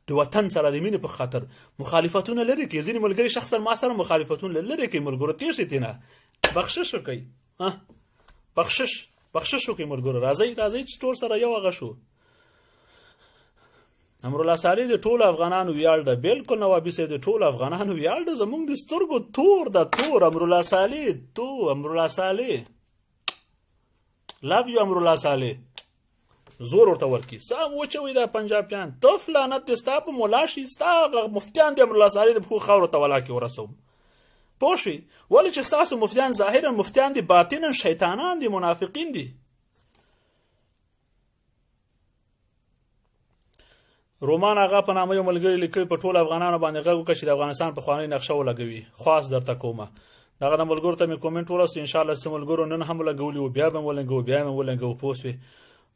د وطن سره د مینې په خاطر مخالفتونه لرې کړئ. ځینې ملګري شخصا ما سره مخالفتونه لرې کړئ. ملګرو تېر شئ تېنه بخشش وکړئ. بخشش وکړئ ملګرو. راځئ چې ټول سره یو هغه شو. امرالله صالح د ټولو افغانانو ویاړ ده. بلکل نوابي صاحب د ټولو افغانانو ویاړ ده. زموږ د سترګو تور ده تور. امرالله صالح لو یو امرالله صالح زور ورته ورکړي. سم وچوي دا پنجابیان تف لعنت دې ستا په مولا شي. ستا مفتیان د امرالله صالح د پښو خاورو ته ولا کې ورسوم. پوه شوې ولې چې ستاسو مفتیان ظاهرا مفتیان دي باطنا شیطانان دي منافقین دي. رومان آغا په نامه یو ملګري لیکلي په ټولو افغانانو باندې غږ وکړه چې د افغانستان پخوانۍ نقشه ولګوي. خواست درته کومه. دغه د ملګرو ته مې کومنټ ورسو. انشاءالله چې ملګرو نن هم ولګولي وو بیا به مې ولګوو. پوه شوې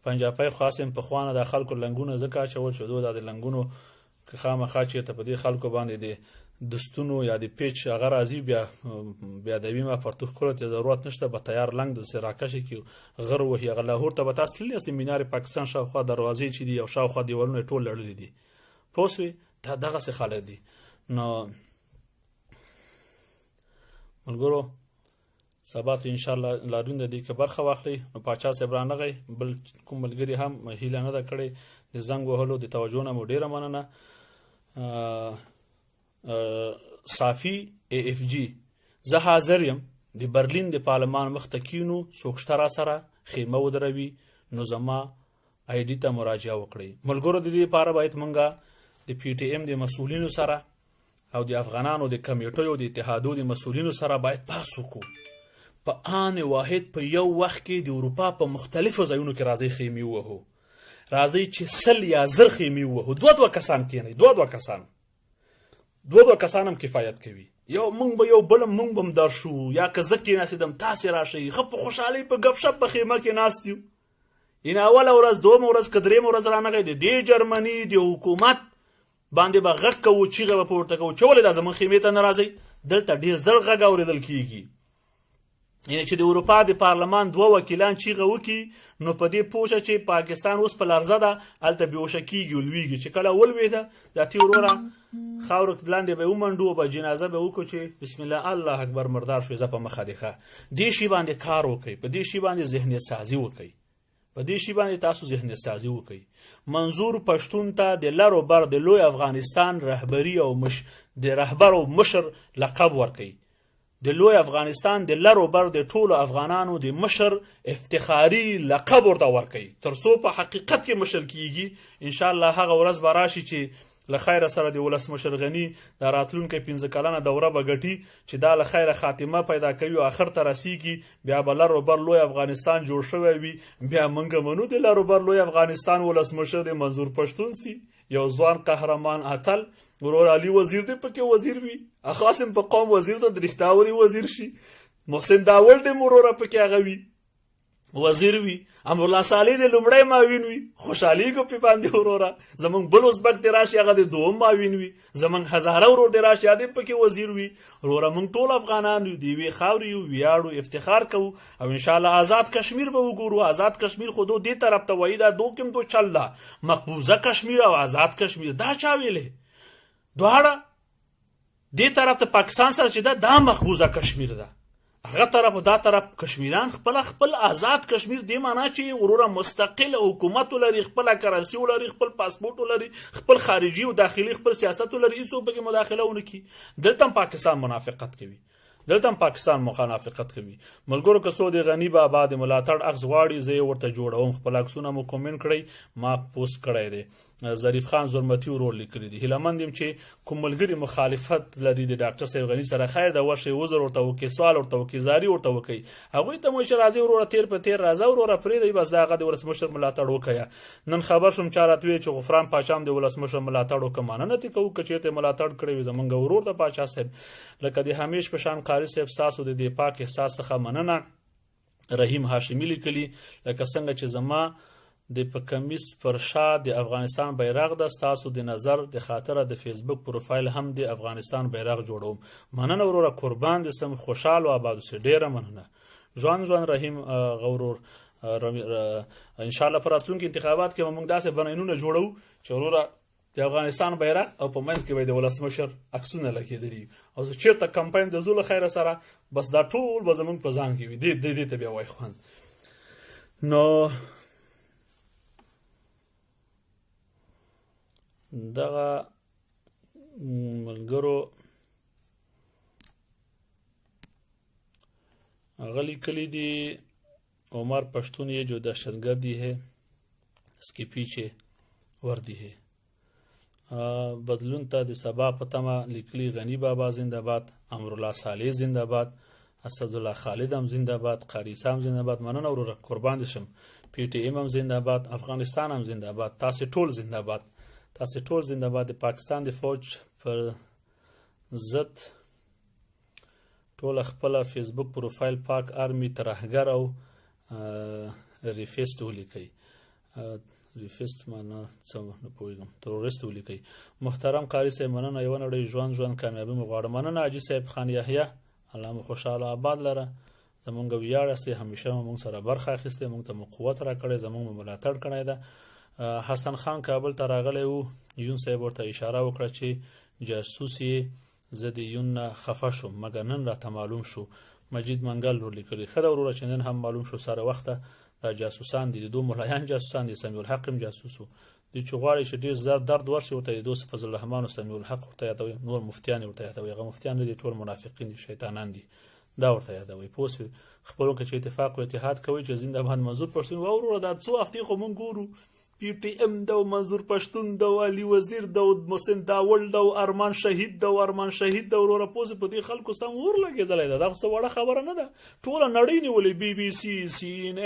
پنجابی خاص هم پخوانه د خلکو لنګونه ځکه اچول چې دا د لنګونو که خامخا چېرته په دې خلکو باندې د دستونو یا د پیچ هغه راځي بیا د ما پرتوخ کولو ته ضرورت نشته. به تیار لنګ داسې راکشي کې غر وهي. هغه لاهور ته به تاسو تللي یاست مینار پاکستان شاوخوا دروازې چې دي او شاوخوا دیوالونه یې ټول لړلي دي. پوه شوې دا دغسې خلک دي. نو ملګرو سبا ته انشاءالله لاریون د دې کې برخه واخلئ. نو پاچا صاحب رانغی بل کوم ملګري هم هیله نه ده کړې د زنګ وهلو د توجه نه مو ډېره مننه. صافي AFG زه حاضر یم د برلین د پارلمان مخ ته کینو. څوک شته راسره خیمه ودروي نو زما ID ته مراجعه وکړئ. ملګرو د دې لپاره باید موږ د PTM د مسؤلینو سره او د افغانانو د کمیټیو د اتحادو د مسؤلینو سره باید بحث وکړو. په آن واحد په یو وخت کې د اروپا په مختلفو ځایونو کې راځي خیمې ووهو. راځي چې 100 یا 1000 خیمې ووهو. 2 کسان کېنئ. 2 کسان 2 کسان هم کفایت کوي. یو مونږ به یو بل مونږ به هم در شو. یا که زه کېناستم تاسې راشئ. ښه په خوشحالۍ په ګپ شپ په خیمه کې ناست یو. این اوله ورځ دومه ورځ که درېیمه ورځ رانغی د دې جرمني د حکومت باندې به غږ کوو چیغه به پورته کوو چې ولې دا زموږ خیمې ته نه راځئ. دلته ډېر زر غږ اورېدل کېږي. یعنی چې د اروپا د پارلمان 2 وکیلان چیغه وکړي نو په دې پوه شه چې پاکستان اوس په لرزه ده هلته بېهوشه کېږي ولویږي چې کله ولوېده دا تی وروره خاورو لاندې به ومنډو او به جنازه به وکړو چې بسم الله الله اکبر مردار شو زه په مخه دې ښه دې شي باندې کار وکړئ په دې شي باندې ذهنیت سازي وکړئ په دې شي باندې تاسو ذهنیت سازي وکړئ منظور پښتون ته د لر و بر د لوی افغانستان رهبري او د رهبر او مشر لقب ورکړئ د لوی افغانستان د لر و بر د ټولو افغانانو د مشر افتخاري لقب ورته ورکړئ تر څو په حقیقت کې مشر کیږي انشاءالله هغه ورځ به راشي چې له خیره سره د ولسمشر غني د راتلونکي 15 کلنه دوره به ګټي چې دا له خیره خاتمه پیدا کوي او آخر ته رسیږي بیا به لر و بر لوی افغانستان جوړ شوی وي بیا موږ منو د لر و بر لوی افغانستان ولسمشر د منظور پښتون سي یو ځوان قهرمان اتل ورور علي وزیر دی پکې وزیر وي اخاصم په قوم وزیر ته درختاوري وزیر شي محسن داول د مروره پکې هغه وي وزیر وي امرالله صالح د لومړی معاون وي خوشحالیږو پې باندې وروره زمونږ بل ازبک دی راشي هغه د دوم معاون وي زمونږ هزاره ورور دی راشي هغه پکې وزیر وي وروره موږ ټول افغانان یو د یوې خاورې یو ویاړو افتخار کوو او انشاءالله آزاد کشمیر به وګورو آزاد کشمیر خو دې طرف ته وایي دا دو کوم دو چل ده مقبوضه کشمیر او آزاد کشمیر دا چا ویلې دواړه دې طرف ته پاکستان سره چې دا مقبوضه کشمیر ده هغه طرف او دا طرف کشمیران خپل آزاد کشمیر دی معنا چې وروره مستقل حکومت لري خپل کرنسي لري خپل پاسپورت لري خپل خارجي او داخلي خپل سیاست لري هیڅ په مداخله ونه کی دلته پاکستان منافقت کوي دلته پاکستان منافقت کوي ملګرو که څو د غنی بابا د ملاتړ اخذ غواړي زه ورته جوړوم خپل عکسونه مو کومنټ کړئ ما پوسټ کړی دی ظریف خان زرمتی ورور لیکلی دی هیله مند یم چې کوم ملګري مخالفت لري د ډاکټر صاحب غنی سره خیر د ورشي وزر ورته وکړي سوال ورته وکړي زاری ورته وکړي هغوی ته مو چې راځي وروره تیر په تیر راځه وروره پرېږدئ بس د هغه د ولسمشر ملاتړ وکړه نن خبر شوم چا راته ویل چې غفران پاچا هم د ولسمشر ملاتړ وکړه مننه ترې کوو که چېرته یې ملاتړ کړی وي زموږ ورور د پاچا صاحب لکه د همیش په شان قاري صاحب ستاسو د دې پاک احساس څخه مننه رحیم هاشمي لیکلي لکه څنګه چې زما د په کمیس پر شا د افغانستان بیرغ ده ستاسو د نظر د خاطره د فیسبوک پروفایل هم د افغانستان بیرغ جوړوم مننه وروره قربان دې سم خوشحال او آباد اوسئ ډیره مننه ژوند رحیم غورور انشاءالله په راتلونکي انتخابات کې به موږ داسې بنینونه جوړو چې وروره د افغانستان بیرغ او په منځ کې به د ولسمشر عکسونه لګېدلي او چېرته کمپاین د زو له خیره سره بس دا ټول به زموږ په ځان کې وي دې ته بیا وایي خوند نو دغه ملګرو هغه لیکلي دي عمر پښتون یہ جو دہشتگردی ہے اس کے پیچھے وردی ہے بدلون ته د سبا په تمه لیکلي غنی بابا زنده باد امرالله صالح زنده باد اسدالله خالد هم زنده باد قاری سام زنده باد مننه وروره قربان شم پی ټی ایم هم زنده باد افغانستان هم زنده باد تاسو ټول زنده باد تاسو ټول زنده باد د پاکستان د فوج پر ضد ټول خپل فیسبوک پروفایل پاک آرمی ترهګر او ریفیسټ ولیکي ریفیسټ معنا څه نه پوهېږم تروریست ولیکي محترم قاری صاحب مننه یوه نړۍ ژوند کامیابي مو غواړم مننه حاجي صاحب خان یحیی الله مو خوشحاله آباد لره زمونږ ویاړ یاستئ همیشه مو موږ سره برخه اخیستې موږ ته مو قوت راکړی زموږ مو ملاتړ کړی ده حسن خان کابل ته راغلی و یون صاحب ورته اشاره وکړه چې جاسوس یې زه د یون نه خفه شوم مګر نن راته معلوم شو مجید منګل ور لیکلي ښه ده وروره چې نن هم معلوم شو سره وخته دا جاسوسان دي د دو ملایان جاسوسان دي سمیع الحق هم جاسوس و دوی چې غواړي چې ډېر درد ورشي ورته د دوست فضل الرحمن او سمیع الحق ورته یادوي نور مفتیان یې ورته یادوي هغه مفتیان نه دي ټول منافقین دي شیطانان دي دا ورته یادوي پوه شوې خپلو کې چې اتفاق او اتحاد کوي چې زنده باد منظور پښتون وروره دا څو هفتې خو موږ ګورو پی ټی ایم ده او منظور پښتون ده او علي وزیر ده او محسن داول ده او ارمان شهید ده او ارمان شهید ده وروره پوه په دې خلکو سم اور لګېدلی ده دا خو څه وړه خبره نه ده ټوله نړۍ نیولې بي بي سي سی ان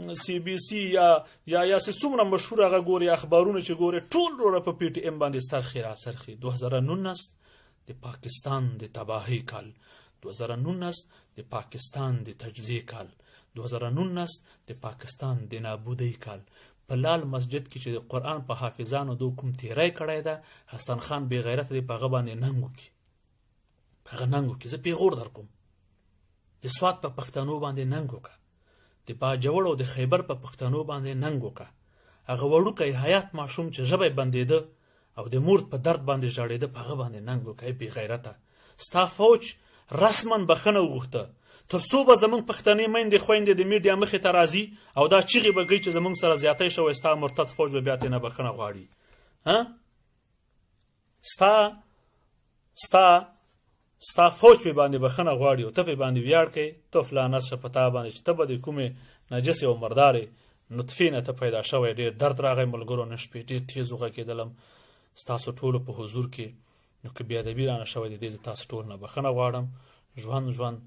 ان سی بي سي یا څومره مشهور هغه ګوري اخبارونه چې ګوري ټول وروره په پی ټی ایم باندې سرخې راڅرخې 2019 د پاکستان د تباهۍ کال 2019 د پاکستان د تجزیه کال 2019 د پاکستان د نابودۍ کال په لال مسجد کې چې د قرآن په حافظانو دو کوم تیری کړی ده حسن خان بې غیرته دی په هغه باندې ننګ وکړي په هغه ننګ وکړي زه پیغور در کوم د سوات په پښتنو باندې ننګ وکړه، د باجوړ او د خیبر په پښتنو باندې ننګ وکړه. هغه وړوکی حیات ماشوم چې ژبه بندېده او د مور په درد باندې ژړېده، په هغه باندې ننګ وکړه. بې غیرته، ستا فوج رسما بخښنه وغوښته، تر څو به زموږ پښتنې میندې خویندې د میډیا مخې ته راځي او دا چیغې به کوي چې زموږ سره زیاتی شوی، ستا مرتد فوج به بیا ترېنه بخښنه غواړي. ستا فوج پې باندې بخښنه غواړي او ته پې باندې ویاړ کوې. ته فلانت شه په تا باندې چې ته به د کومې نجسې او مردارې نطفې نه ته پیدا شوی. ډېر درد راغی ملګرو، نن شپې ډېر تیز وغږېدلم ستاسو ټولو په حضور کې. نو که بېادبي رانه شوی د دې زه تاسو ټول نه بخښنه غواړم. ژوند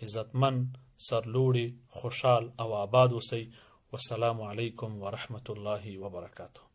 عزتمن، سرلوړي، خوشحال او آباد اوسئ. والسلام علیکم ورحمة الله وبرکاته.